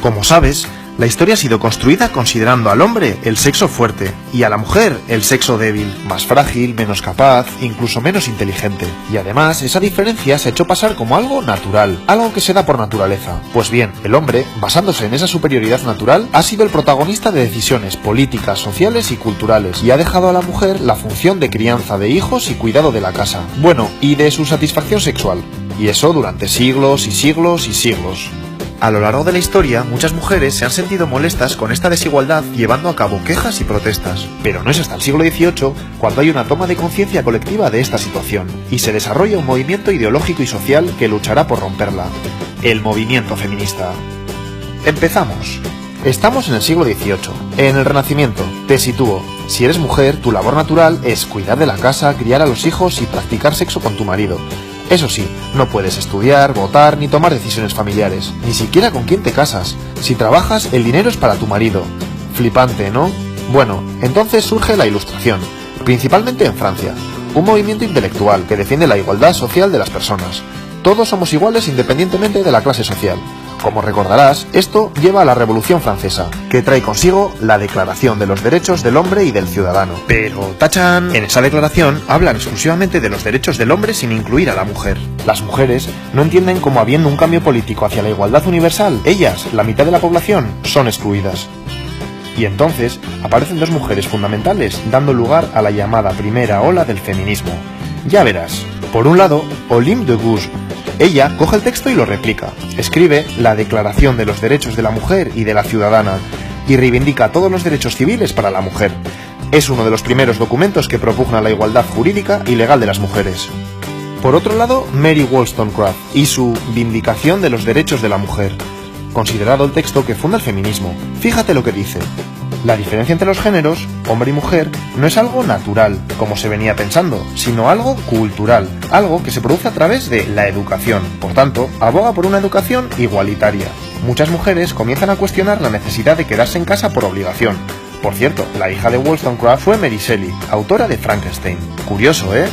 Como sabes, la historia ha sido construida considerando al hombre el sexo fuerte y a la mujer el sexo débil, más frágil, menos capaz, incluso menos inteligente. Y además, esa diferencia se ha hecho pasar como algo natural, algo que se da por naturaleza. Pues bien, el hombre, basándose en esa superioridad natural, ha sido el protagonista de decisiones políticas, sociales y culturales, y ha dejado a la mujer la función de crianza de hijos y cuidado de la casa. Bueno, y de su satisfacción sexual. Y eso durante siglos y siglos y siglos. A lo largo de la historia, muchas mujeres se han sentido molestas con esta desigualdad llevando a cabo quejas y protestas. Pero no es hasta el siglo XVIII cuando hay una toma de conciencia colectiva de esta situación, y se desarrolla un movimiento ideológico y social que luchará por romperla. El movimiento feminista. Empezamos. Estamos en el siglo XVIII, en el Renacimiento. Te sitúo. Si eres mujer, tu labor natural es cuidar de la casa, criar a los hijos y practicar sexo con tu marido. Eso sí, no puedes estudiar, votar ni tomar decisiones familiares, ni siquiera con quién te casas. Si trabajas, el dinero es para tu marido. Flipante, ¿no? Bueno, entonces surge la Ilustración, principalmente en Francia, un movimiento intelectual que defiende la igualdad social de las personas. Todos somos iguales independientemente de la clase social. Como recordarás, esto lleva a la Revolución Francesa, que trae consigo la Declaración de los Derechos del Hombre y del Ciudadano. Pero, ¡tachán! En esa declaración hablan exclusivamente de los derechos del hombre sin incluir a la mujer. Las mujeres no entienden como habiendo un cambio político hacia la igualdad universal, ellas, la mitad de la población, son excluidas. Y entonces aparecen dos mujeres fundamentales, dando lugar a la llamada primera ola del feminismo. Ya verás. Por un lado, Olympe de Gouges. Ella coge el texto y lo replica. Escribe la Declaración de los Derechos de la Mujer y de la Ciudadana y reivindica todos los derechos civiles para la mujer. Es uno de los primeros documentos que propugna la igualdad jurídica y legal de las mujeres. Por otro lado, Mary Wollstonecraft y su Vindicación de los Derechos de la Mujer, considerado el texto que funda el feminismo. Fíjate lo que dice. La diferencia entre los géneros, hombre y mujer, no es algo natural, como se venía pensando, sino algo cultural, algo que se produce a través de la educación. Por tanto, aboga por una educación igualitaria. Muchas mujeres comienzan a cuestionar la necesidad de quedarse en casa por obligación. Por cierto, la hija de Wollstonecraft fue Mary Shelley, autora de Frankenstein. Curioso, ¿eh?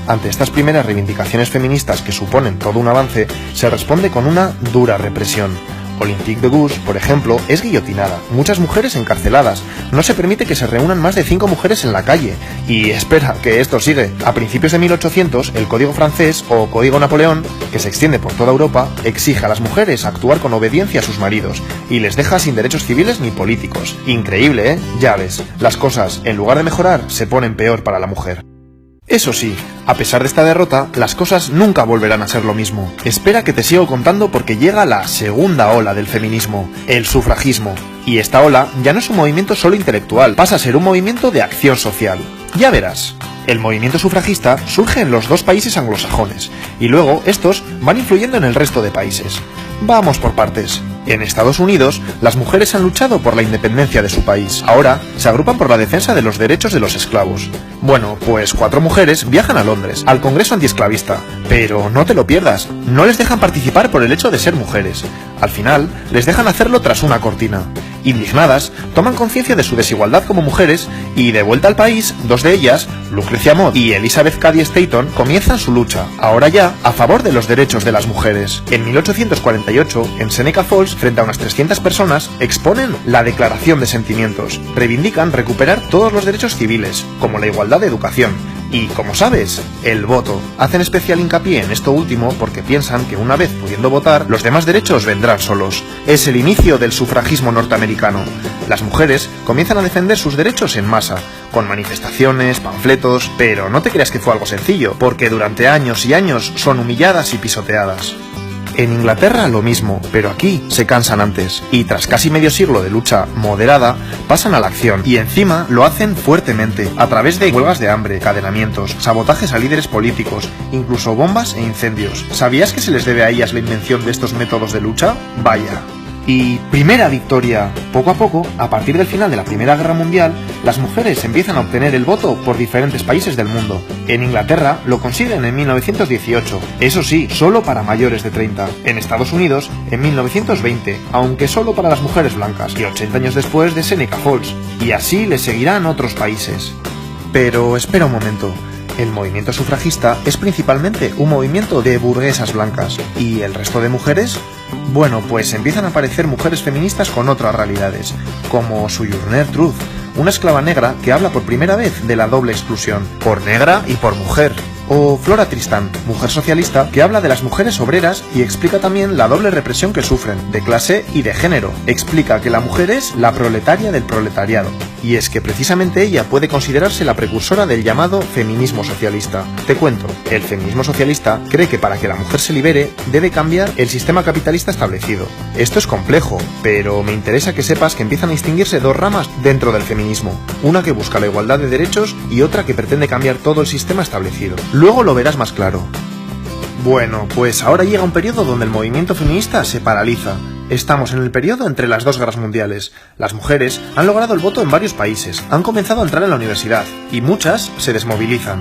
Ante estas primeras reivindicaciones feministas que suponen todo un avance, se responde con una dura represión. Olympe de Gouges, por ejemplo, es guillotinada, muchas mujeres encarceladas, no se permite que se reúnan más de 5 mujeres en la calle. Y espera, que esto sigue. A principios de 1800, el Código francés, o Código Napoleón, que se extiende por toda Europa, exige a las mujeres actuar con obediencia a sus maridos, y les deja sin derechos civiles ni políticos. Increíble, ¿eh? Ya ves, las cosas, en lugar de mejorar, se ponen peor para la mujer. Eso sí, a pesar de esta derrota, las cosas nunca volverán a ser lo mismo. Espera que te sigo contando porque llega la segunda ola del feminismo, el sufragismo. Y esta ola ya no es un movimiento solo intelectual, pasa a ser un movimiento de acción social. Ya verás. El movimiento sufragista surge en los dos países anglosajones, y luego estos van influyendo en el resto de países. Vamos por partes. En Estados Unidos, las mujeres han luchado por la independencia de su país. Ahora, se agrupan por la defensa de los derechos de los esclavos. Bueno, pues 4 mujeres viajan a Londres, al Congreso Antiesclavista. Pero no te lo pierdas, no les dejan participar por el hecho de ser mujeres. Al final, les dejan hacerlo tras una cortina. Indignadas, toman conciencia de su desigualdad como mujeres y, de vuelta al país, 2 de ellas, Lucrecia Mott y Elizabeth Cady Stanton, comienzan su lucha, ahora ya, a favor de los derechos de las mujeres. En 1848, en Seneca Falls, frente a unas 300 personas, exponen la Declaración de Sentimientos. Reivindican recuperar todos los derechos civiles, como la igualdad de educación. Y, como sabes, el voto. Hacen especial hincapié en esto último porque piensan que una vez pudiendo votar, los demás derechos vendrán solos. Es el inicio del sufragismo norteamericano. Las mujeres comienzan a defender sus derechos en masa, con manifestaciones, panfletos, pero no te creas que fue algo sencillo, porque durante años y años son humilladas y pisoteadas. En Inglaterra lo mismo, pero aquí se cansan antes, y tras casi medio siglo de lucha moderada, pasan a la acción, y encima lo hacen fuertemente, a través de huelgas de hambre, encadenamientos, sabotajes a líderes políticos, incluso bombas e incendios. ¿Sabías que se les debe a ellas la invención de estos métodos de lucha? Vaya. Y primera victoria. Poco a poco, a partir del final de la Primera Guerra Mundial, las mujeres empiezan a obtener el voto por diferentes países del mundo. En Inglaterra lo consiguen en 1918, eso sí, solo para mayores de 30. En Estados Unidos, en 1920, aunque solo para las mujeres blancas, y 80 años después de Seneca Falls. Y así le seguirán otros países. Pero espera un momento. El movimiento sufragista es principalmente un movimiento de burguesas blancas. ¿Y el resto de mujeres? Bueno, pues empiezan a aparecer mujeres feministas con otras realidades, como Sojourner Truth, una esclava negra que habla por primera vez de la doble exclusión, por negra y por mujer. O Flora Tristán, mujer socialista que habla de las mujeres obreras y explica también la doble represión que sufren, de clase y de género. Explica que la mujer es la proletaria del proletariado. Y es que precisamente ella puede considerarse la precursora del llamado feminismo socialista. Te cuento, el feminismo socialista cree que para que la mujer se libere debe cambiar el sistema capitalista establecido. Esto es complejo, pero me interesa que sepas que empiezan a distinguirse dos ramas dentro del feminismo. Una que busca la igualdad de derechos y otra que pretende cambiar todo el sistema establecido. Luego lo verás más claro. Bueno, pues ahora llega un periodo donde el movimiento feminista se paraliza. Estamos en el periodo entre las dos guerras mundiales. Las mujeres han logrado el voto en varios países, han comenzado a entrar en la universidad, y muchas se desmovilizan.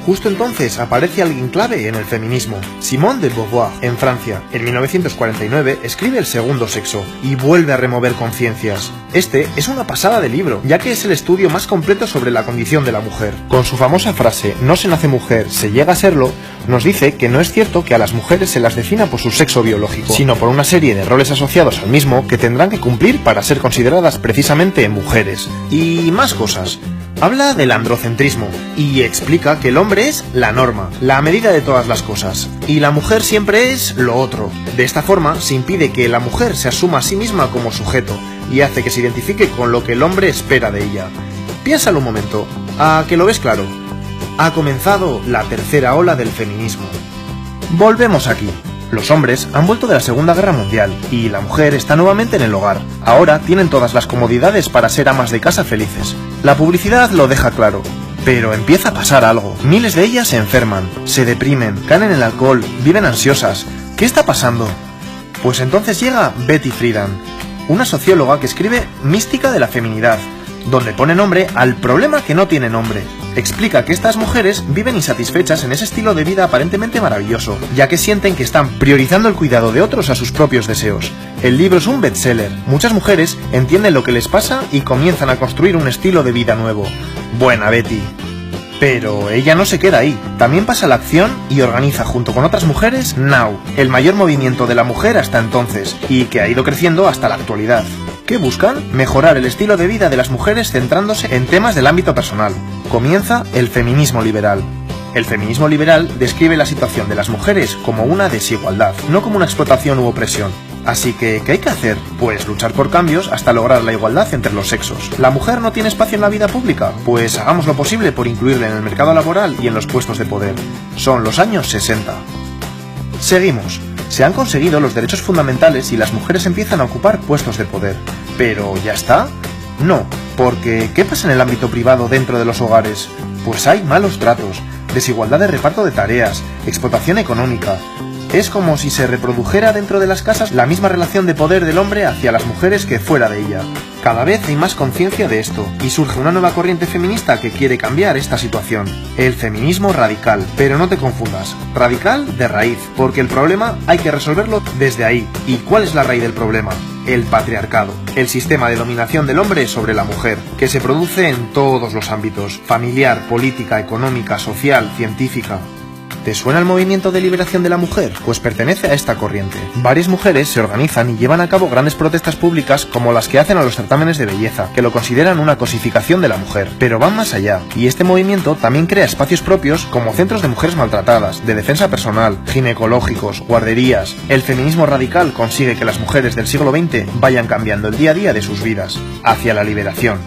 Justo entonces aparece alguien clave en el feminismo, Simone de Beauvoir, en Francia. En 1949 escribe El segundo sexo y vuelve a remover conciencias. Este es una pasada de libro, ya que es el estudio más completo sobre la condición de la mujer. Con su famosa frase, no se nace mujer, se llega a serlo, nos dice que no es cierto que a las mujeres se las defina por su sexo biológico, sino por una serie de roles asociados al mismo que tendrán que cumplir para ser consideradas precisamente mujeres. Y más cosas. Habla del androcentrismo y explica que el hombre es la norma, la medida de todas las cosas, y la mujer siempre es lo otro. De esta forma se impide que la mujer se asuma a sí misma como sujeto y hace que se identifique con lo que el hombre espera de ella. Piénsalo un momento, ¿a que lo ves claro? Ha comenzado la tercera ola del feminismo. Volvemos aquí. Los hombres han vuelto de la Segunda Guerra Mundial y la mujer está nuevamente en el hogar. Ahora tienen todas las comodidades para ser amas de casa felices. La publicidad lo deja claro. Pero empieza a pasar algo. Miles de ellas se enferman, se deprimen, caen en el alcohol, viven ansiosas. ¿Qué está pasando? Pues entonces llega Betty Friedan, una socióloga que escribe Mística de la feminidad, donde pone nombre al problema que no tiene nombre. Explica que estas mujeres viven insatisfechas en ese estilo de vida aparentemente maravilloso, ya que sienten que están priorizando el cuidado de otros a sus propios deseos. El libro es un bestseller. Muchas mujeres entienden lo que les pasa y comienzan a construir un estilo de vida nuevo. Buena Betty. Pero ella no se queda ahí. También pasa a la acción y organiza junto con otras mujeres Now, el mayor movimiento de la mujer hasta entonces, y que ha ido creciendo hasta la actualidad. ¿Qué buscan? Mejorar el estilo de vida de las mujeres centrándose en temas del ámbito personal. Comienza el feminismo liberal. El feminismo liberal describe la situación de las mujeres como una desigualdad, no como una explotación u opresión. Así que, ¿qué hay que hacer? Pues luchar por cambios hasta lograr la igualdad entre los sexos. ¿La mujer no tiene espacio en la vida pública? Pues hagamos lo posible por incluirla en el mercado laboral y en los puestos de poder. Son los años 60. Seguimos. Se han conseguido los derechos fundamentales y las mujeres empiezan a ocupar puestos de poder. ¿Pero ya está? No, porque ¿qué pasa en el ámbito privado dentro de los hogares? Pues hay malos tratos, desigualdad de reparto de tareas, explotación económica. Es como si se reprodujera dentro de las casas la misma relación de poder del hombre hacia las mujeres que fuera de ella. Cada vez hay más conciencia de esto, y surge una nueva corriente feminista que quiere cambiar esta situación. El feminismo radical. Pero no te confundas, radical de raíz, porque el problema hay que resolverlo desde ahí. ¿Y cuál es la raíz del problema? El patriarcado, el sistema de dominación del hombre sobre la mujer, que se produce en todos los ámbitos: familiar, política, económica, social, científica. ¿Te suena el movimiento de liberación de la mujer? Pues pertenece a esta corriente. Varias mujeres se organizan y llevan a cabo grandes protestas públicas como las que hacen a los certámenes de belleza, que lo consideran una cosificación de la mujer. Pero van más allá, y este movimiento también crea espacios propios como centros de mujeres maltratadas, de defensa personal, ginecológicos, guarderías. El feminismo radical consigue que las mujeres del siglo XX vayan cambiando el día a día de sus vidas, hacia la liberación.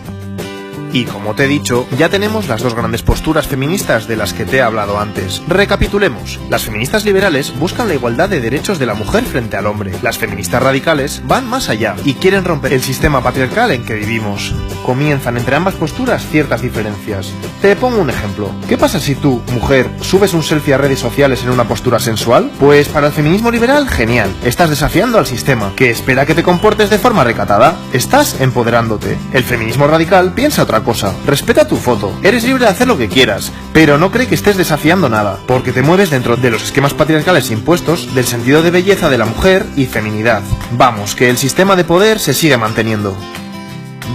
Y como te he dicho, ya tenemos las dos grandes posturas feministas de las que te he hablado antes. Recapitulemos. Las feministas liberales buscan la igualdad de derechos de la mujer frente al hombre. Las feministas radicales van más allá y quieren romper el sistema patriarcal en que vivimos. Comienzan entre ambas posturas ciertas diferencias. Te pongo un ejemplo. ¿Qué pasa si tú, mujer, subes un selfie a redes sociales en una postura sensual? Pues para el feminismo liberal, genial. Estás desafiando al sistema, que espera que te comportes de forma recatada. Estás empoderándote. El feminismo radical piensa otra cosa. Respeta tu foto. Eres libre de hacer lo que quieras, pero no cree que estés desafiando nada, porque te mueves dentro de los esquemas patriarcales impuestos del sentido de belleza de la mujer y feminidad. Vamos, que el sistema de poder se sigue manteniendo.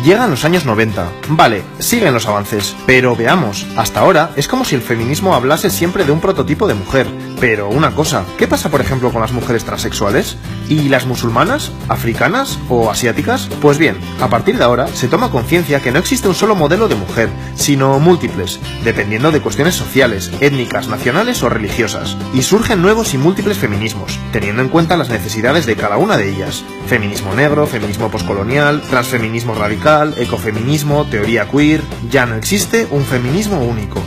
Llegan los años 90. Vale, siguen los avances, pero veamos, hasta ahora es como si el feminismo hablase siempre de un prototipo de mujer, Pero una cosa, ¿qué pasa por ejemplo con las mujeres transexuales? ¿Y las musulmanas, africanas o asiáticas? Pues bien, a partir de ahora se toma conciencia que no existe un solo modelo de mujer, sino múltiples, dependiendo de cuestiones sociales, étnicas, nacionales o religiosas. Y surgen nuevos y múltiples feminismos, teniendo en cuenta las necesidades de cada una de ellas. Feminismo negro, feminismo poscolonial, transfeminismo radical, ecofeminismo, teoría queer... Ya no existe un feminismo único.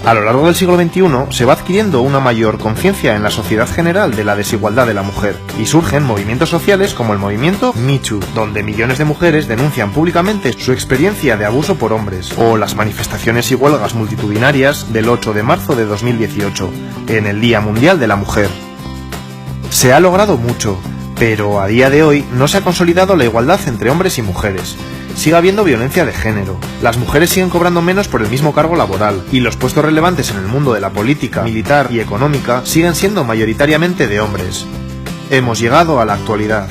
A lo largo del siglo XXI se va adquiriendo una mayor conciencia en la sociedad general de la desigualdad de la mujer, y surgen movimientos sociales como el movimiento Me Too, donde millones de mujeres denuncian públicamente su experiencia de abuso por hombres, o las manifestaciones y huelgas multitudinarias del 8 de marzo de 2018, en el Día Mundial de la Mujer. Se ha logrado mucho, pero a día de hoy no se ha consolidado la igualdad entre hombres y mujeres. Sigue habiendo violencia de género, las mujeres siguen cobrando menos por el mismo cargo laboral, y los puestos relevantes en el mundo de la política, militar y económica siguen siendo mayoritariamente de hombres. Hemos llegado a la actualidad.